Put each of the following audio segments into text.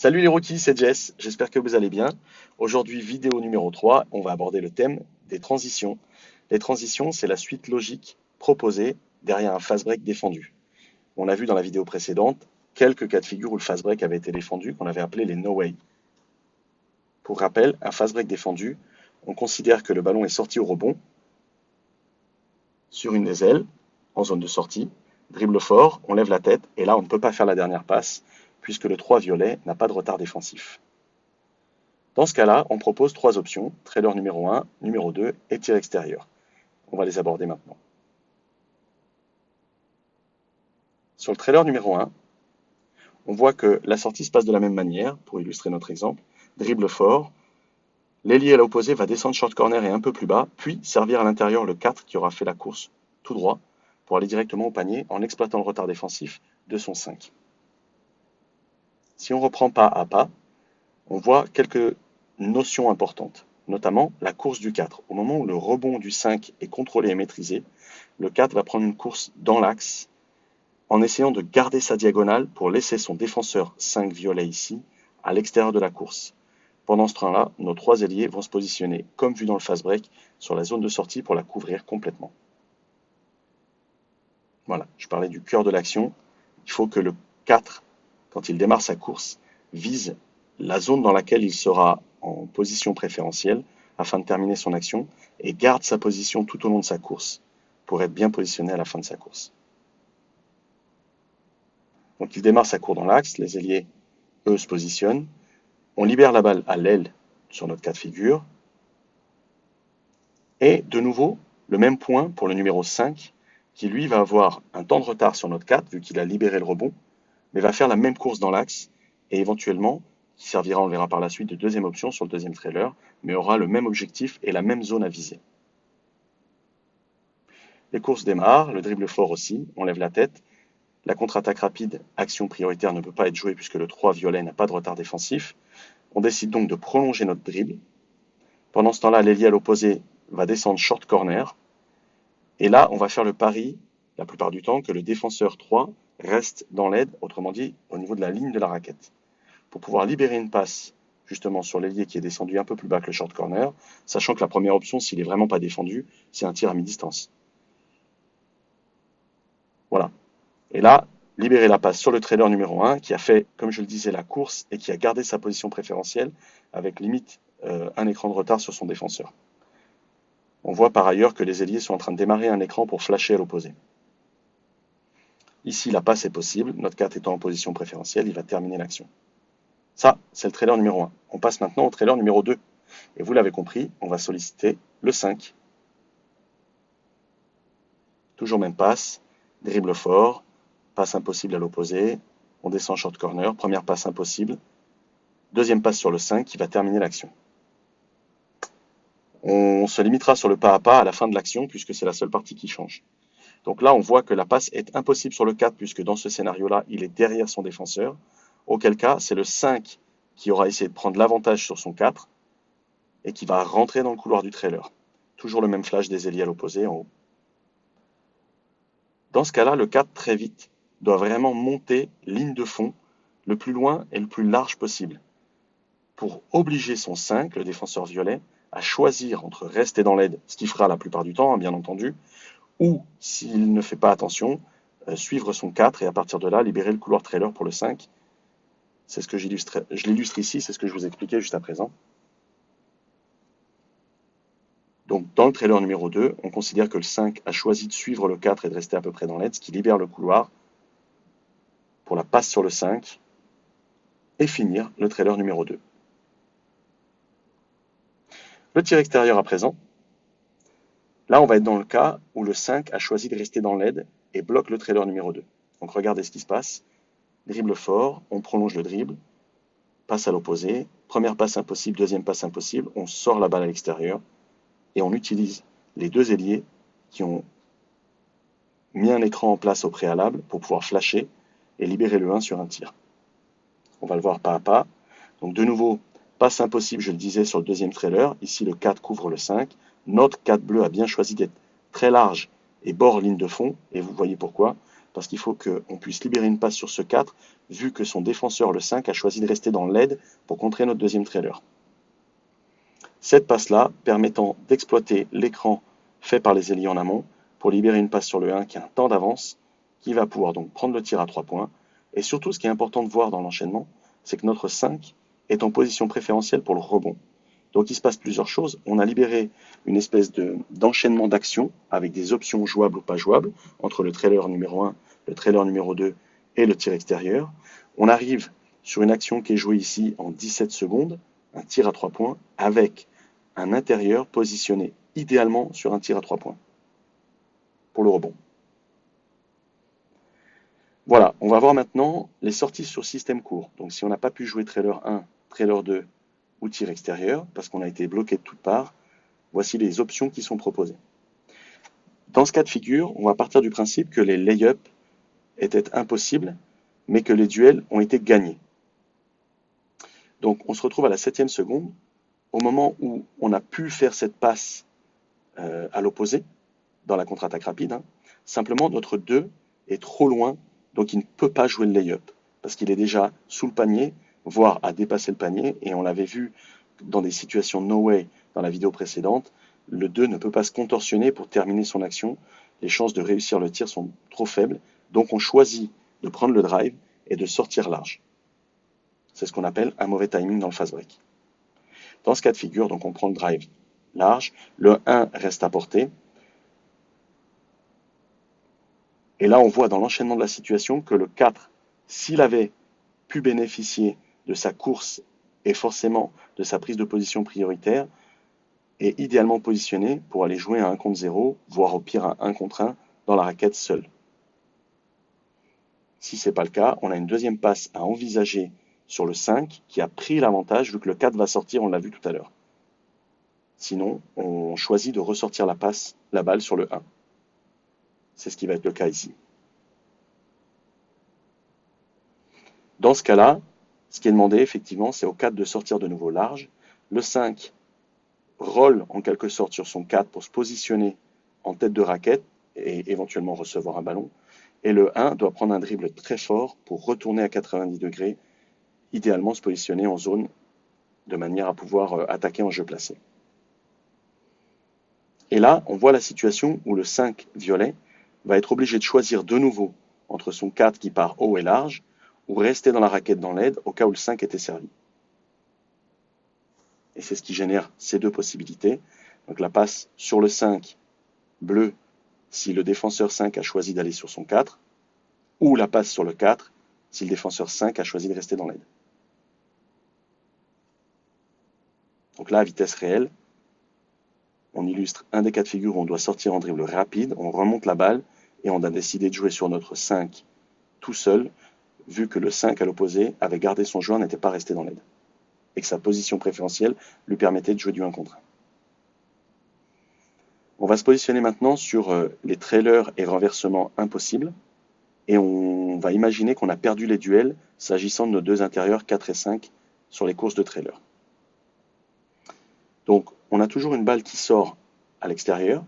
Salut les rookies, c'est Jess, j'espère que vous allez bien. Aujourd'hui, vidéo numéro 3, on va aborder le thème des transitions. Les transitions, c'est la suite logique proposée derrière un fast break défendu. On a vu dans la vidéo précédente quelques cas de figure où le fast break avait été défendu, qu'on avait appelé les no way. Pour rappel, un fast break défendu, on considère que le ballon est sorti au rebond, sur une des ailes, en zone de sortie, dribble fort, on lève la tête, et là on ne peut pas faire la dernière passe, puisque le 3 violet n'a pas de retard défensif. Dans ce cas-là, on propose trois options, trailer numéro 1, numéro 2 et tir extérieur. On va les aborder maintenant. Sur le trailer numéro 1, on voit que la sortie se passe de la même manière, pour illustrer notre exemple. Dribble fort, l'ailier à l'opposé va descendre short corner et un peu plus bas, puis servir à l'intérieur le 4 qui aura fait la course tout droit pour aller directement au panier en exploitant le retard défensif de son 5. Si on reprend pas à pas, on voit quelques notions importantes, notamment la course du 4. Au moment où le rebond du 5 est contrôlé et maîtrisé, le 4 va prendre une course dans l'axe en essayant de garder sa diagonale pour laisser son défenseur 5 violet ici à l'extérieur de la course. Pendant ce train-là, nos trois ailiers vont se positionner, comme vu dans le fast break, sur la zone de sortie pour la couvrir complètement. Voilà, je parlais du cœur de l'action. Il faut que le 4, quand il démarre sa course, vise la zone dans laquelle il sera en position préférentielle afin de terminer son action et garde sa position tout au long de sa course pour être bien positionné à la fin de sa course. Donc il démarre sa course dans l'axe, les ailiers, eux, se positionnent. On libère la balle à l'aile sur notre cas de figure. Et de nouveau, le même point pour le numéro 5, qui lui va avoir un temps de retard sur notre 4, vu qu'il a libéré le rebond, mais va faire la même course dans l'axe, et éventuellement, qui servira, on le verra par la suite, de deuxième option sur le deuxième trailer, mais aura le même objectif et la même zone à viser. Les courses démarrent, le dribble fort aussi, on lève la tête. La contre-attaque rapide, action prioritaire, ne peut pas être jouée puisque le 3 violet n'a pas de retard défensif. On décide donc de prolonger notre dribble. Pendant ce temps-là, l'ailier à l'opposé va descendre short corner. Et là, on va faire le pari, la plupart du temps, que le défenseur 3 reste dans l'aide, autrement dit, au niveau de la ligne de la raquette. Pour pouvoir libérer une passe, justement, sur l'ailier qui est descendu un peu plus bas que le short corner, sachant que la première option, s'il n'est vraiment pas défendu, c'est un tir à mi-distance. Voilà. Et là, libérer la passe sur le trailer numéro 1, qui a fait, comme je le disais, la course et qui a gardé sa position préférentielle, avec limite un écran de retard sur son défenseur. On voit par ailleurs que les ailiers sont en train de démarrer un écran pour flasher à l'opposé. Ici, la passe est possible. Notre 4 étant en position préférentielle, il va terminer l'action. Ça, c'est le trailer numéro 1. On passe maintenant au trailer numéro 2. Et vous l'avez compris, on va solliciter le 5. Toujours même passe, dribble fort, passe impossible à l'opposé, on descend short corner, première passe impossible, deuxième passe sur le 5 qui va terminer l'action. On se limitera sur le pas à pas à la fin de l'action puisque c'est la seule partie qui change. Donc là, on voit que la passe est impossible sur le 4 puisque dans ce scénario-là, il est derrière son défenseur. Auquel cas, c'est le 5 qui aura essayé de prendre l'avantage sur son 4 et qui va rentrer dans le couloir du trailer. Toujours le même flash des ailiers à l'opposé en haut. Dans ce cas-là, le 4 très vite doit vraiment monter ligne de fond le plus loin et le plus large possible pour obliger son 5, le défenseur violet, à choisir entre rester dans l'aide, ce qu'il fera la plupart du temps, bien entendu, ou, s'il ne fait pas attention, suivre son 4 et à partir de là, libérer le couloir trailer pour le 5. C'est ce que je l'illustre ici, c'est ce que je vous expliquais juste à présent. Donc, dans le trailer numéro 2, on considère que le 5 a choisi de suivre le 4 et de rester à peu près dans l'aide, ce qui libère le couloir pour la passe sur le 5 et finir le trailer numéro 2. Le tir extérieur à présent. Là, on va être dans le cas où le 5 a choisi de rester dans l'aide et bloque le trailer numéro 2. Donc regardez ce qui se passe. Dribble fort, on prolonge le dribble, passe à l'opposé, première passe impossible, deuxième passe impossible, on sort la balle à l'extérieur et on utilise les deux ailiers qui ont mis un écran en place au préalable pour pouvoir flasher et libérer le 1 sur un tir. On va le voir pas à pas. Donc de nouveau, passe impossible, je le disais, sur le deuxième trailer. Ici, le 4 couvre le 5. Notre 4 bleu a bien choisi d'être très large et bord ligne de fond. Et vous voyez pourquoi. parce qu'il faut qu'on puisse libérer une passe sur ce 4, vu que son défenseur, le 5, a choisi de rester dans le LED pour contrer notre deuxième trailer. Cette passe-là permettant d'exploiter l'écran fait par les ailiers en amont pour libérer une passe sur le 1 qui a un temps d'avance, qui va pouvoir donc prendre le tir à 3 points. Et surtout, ce qui est important de voir dans l'enchaînement, c'est que notre 5 est en position préférentielle pour le rebond. Donc il se passe plusieurs choses. On a libéré une espèce d'enchaînement d'actions avec des options jouables ou pas jouables entre le trailer numéro 1, le trailer numéro 2 et le tir extérieur. On arrive sur une action qui est jouée ici en 17 secondes, un tir à 3 points, avec un intérieur positionné idéalement sur un tir à 3 points pour le rebond. Voilà, on va voir maintenant les sorties sur système court. Donc si on n'a pas pu jouer trailer 1, trailer 2 ou tir extérieur, parce qu'on a été bloqué de toutes parts, voici les options qui sont proposées. Dans ce cas de figure, on va partir du principe que les lay-ups étaient impossibles, mais que les duels ont été gagnés. Donc on se retrouve à la 7e seconde, au moment où on a pu faire cette passe à l'opposé, dans la contre-attaque rapide. Simplement, notre 2 est trop loin, donc il ne peut pas jouer le lay-up, parce qu'il est déjà sous le panier, voire à dépasser le panier, et on l'avait vu dans des situations no way dans la vidéo précédente, le 2 ne peut pas se contorsionner pour terminer son action, les chances de réussir le tir sont trop faibles, donc on choisit de prendre le drive et de sortir large. C'est ce qu'on appelle un mauvais timing dans le fast break. Dans ce cas de figure, donc on prend le drive large, le 1 reste à portée, et là on voit dans l'enchaînement de la situation que le 4, s'il avait pu bénéficier de sa course et forcément de sa prise de position prioritaire, est idéalement positionné pour aller jouer à 1 contre 0, voire au pire à 1 contre 1 dans la raquette seule. Si ce n'est pas le cas, on a une deuxième passe à envisager sur le 5 qui a pris l'avantage vu que le 4 va sortir, on l'a vu tout à l'heure. Sinon, on choisit de ressortir la balle sur le 1. C'est ce qui va être le cas ici. Dans ce cas-là, ce qui est demandé, effectivement, c'est au 4 de sortir de nouveau large. Le 5 roll en quelque sorte sur son 4 pour se positionner en tête de raquette et éventuellement recevoir un ballon. Et le 1 doit prendre un dribble très fort pour retourner à 90 degrés, idéalement se positionner en zone de manière à pouvoir attaquer en jeu placé. Et là, on voit la situation où le 5 violet va être obligé de choisir de nouveau entre son 4 qui part haut et large ou rester dans la raquette dans l'aide au cas où le 5 était servi. Et c'est ce qui génère ces deux possibilités. Donc la passe sur le 5 bleu si le défenseur 5 a choisi d'aller sur son 4, ou la passe sur le 4 si le défenseur 5 a choisi de rester dans l'aide. Donc là, à vitesse réelle, on illustre un des cas de figure où on doit sortir en dribble rapide, on remonte la balle et on a décidé de jouer sur notre 5 tout seul, vu que le 5 à l'opposé avait gardé son joueur, n'était pas resté dans l'aide, et que sa position préférentielle lui permettait de jouer du 1 contre 1. On va se positionner maintenant sur les trailers et renversements impossibles, et on va imaginer qu'on a perdu les duels s'agissant de nos deux intérieurs 4 et 5 sur les courses de trailer. Donc on a toujours une balle qui sort à l'extérieur,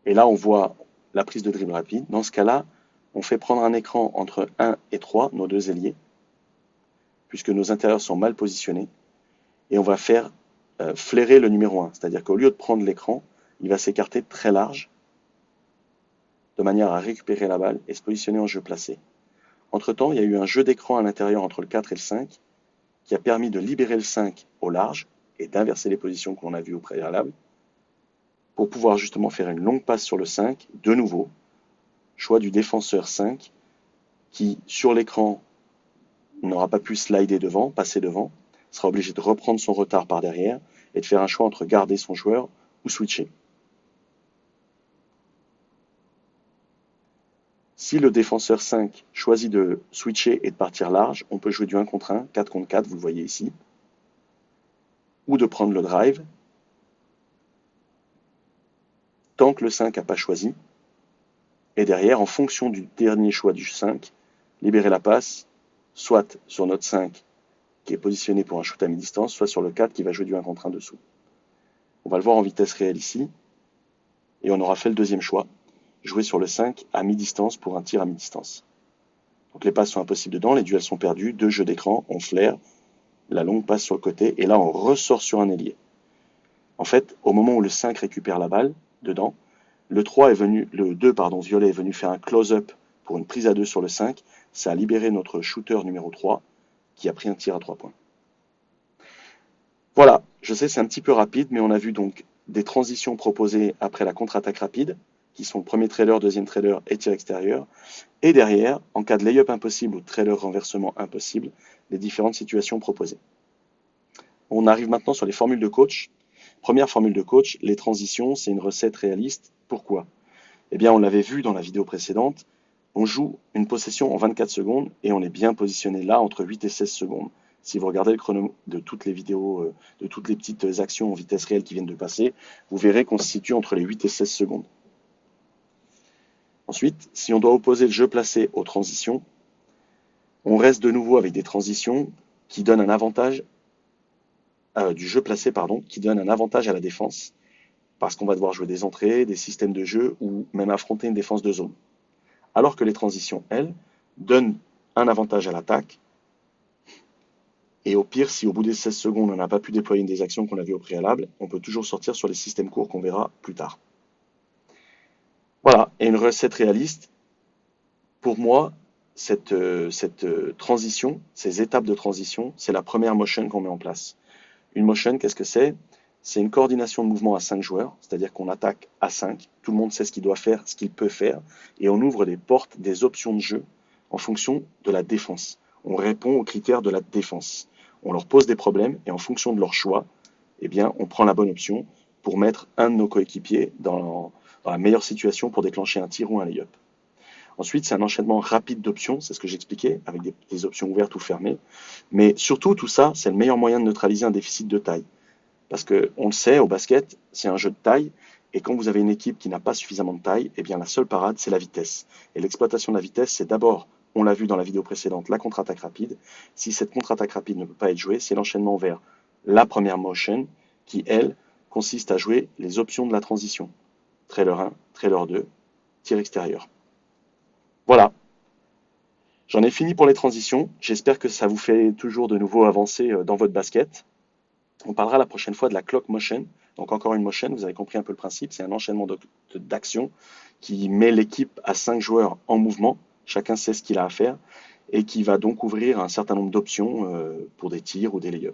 et là on voit la prise de dribble rapide. Dans ce cas-là, on fait prendre un écran entre 1 et 3, nos deux ailiers, puisque nos intérieurs sont mal positionnés, et on va faire flairer le numéro 1, c'est-à-dire qu'au lieu de prendre l'écran, il va s'écarter très large, de manière à récupérer la balle et se positionner en jeu placé. Entre-temps, il y a eu un jeu d'écran à l'intérieur entre le 4 et le 5, qui a permis de libérer le 5 au large, et d'inverser les positions qu'on a vues au préalable, pour pouvoir justement faire une longue passe sur le 5, de nouveau, choix du défenseur 5, qui, sur l'écran, n'aura pas pu slider devant, passer devant, sera obligé de reprendre son retard par derrière et de faire un choix entre garder son joueur ou switcher. Si le défenseur 5 choisit de switcher et de partir large, on peut jouer du 1 contre 1, 4 contre 4, vous le voyez ici, ou de prendre le drive, tant que le 5 n'a pas choisi, et derrière, en fonction du dernier choix du 5, libérer la passe, soit sur notre 5 qui est positionné pour un shoot à mi-distance, soit sur le 4 qui va jouer du 1 contre 1 dessous. On va le voir en vitesse réelle ici, et on aura fait le deuxième choix. jouer sur le 5 à mi-distance pour un tir à mi-distance. Donc les passes sont impossibles dedans, les duels sont perdus, 2 jeux d'écran, on flaire, la longue passe sur le côté, et là on ressort sur un ailier. En fait, au moment où le 5 récupère la balle, dedans, le 2, violet est venu faire un close-up pour une prise à 2 sur le 5, ça a libéré notre shooter numéro 3, qui a pris un tir à 3 points. Voilà, je sais c'est un petit peu rapide, mais on a vu donc des transitions proposées après la contre-attaque rapide, qui sont premier trailer, deuxième trailer et tir extérieur. Et derrière, en cas de lay-up impossible ou de trailer renversement impossible, les différentes situations proposées. On arrive maintenant sur les formules de coach. Première formule de coach, les transitions, c'est une recette réaliste. Pourquoi? Eh bien, on l'avait vu dans la vidéo précédente, on joue une possession en 24 secondes et on est bien positionné là entre 8 et 16 secondes. Si vous regardez le chrono de toutes les vidéos, de toutes les petites actions en vitesse réelle qui viennent de passer, vous verrez qu'on se situe entre les 8 et 16 secondes. Ensuite, si on doit opposer le jeu placé aux transitions, on reste de nouveau avec des transitions qui donnent un avantage du jeu placé, qui donne un avantage à la défense, parce qu'on va devoir jouer des entrées, des systèmes de jeu ou même affronter une défense de zone. Alors que les transitions, elles, donnent un avantage à l'attaque. Et au pire, si au bout des 16 secondes, on n'a pas pu déployer une des actions qu'on a vues au préalable, on peut toujours sortir sur les systèmes courts qu'on verra plus tard. Voilà, et une recette réaliste. Pour moi, cette transition, ces étapes de transition, c'est la première motion qu'on met en place. Une motion, qu'est-ce que c'est? C'est une coordination de mouvement à 5 joueurs, c'est-à-dire qu'on attaque à 5, tout le monde sait ce qu'il doit faire, ce qu'il peut faire, et on ouvre des portes, des options de jeu en fonction de la défense. On répond aux critères de la défense. On leur pose des problèmes, et en fonction de leur choix, eh bien, on prend la bonne option pour mettre un de nos coéquipiers dans la meilleure situation pour déclencher un tir ou un lay-up. Ensuite, c'est un enchaînement rapide d'options, c'est ce que j'expliquais, avec des options ouvertes ou fermées. Mais surtout, tout ça, c'est le meilleur moyen de neutraliser un déficit de taille. Parce qu'on le sait, au basket, c'est un jeu de taille, et quand vous avez une équipe qui n'a pas suffisamment de taille, eh bien la seule parade, c'est la vitesse. Et l'exploitation de la vitesse, c'est d'abord, on l'a vu dans la vidéo précédente, la contre-attaque rapide. Si cette contre-attaque rapide ne peut pas être jouée, c'est l'enchaînement vers la première motion, qui, elle, consiste à jouer les options de la transition. Trailer 1, trailer 2, tir extérieur. Voilà, j'en ai fini pour les transitions. J'espère que ça vous fait toujours de nouveau avancer dans votre basket. On parlera la prochaine fois de la clock motion. Donc encore une motion, vous avez compris un peu le principe, c'est un enchaînement d'actions qui met l'équipe à 5 joueurs en mouvement. Chacun sait ce qu'il a à faire et qui va donc ouvrir un certain nombre d'options pour des tirs ou des lay-ups.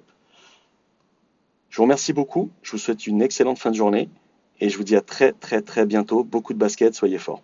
Je vous remercie beaucoup, je vous souhaite une excellente fin de journée et je vous dis à très bientôt. Beaucoup de basket, soyez forts.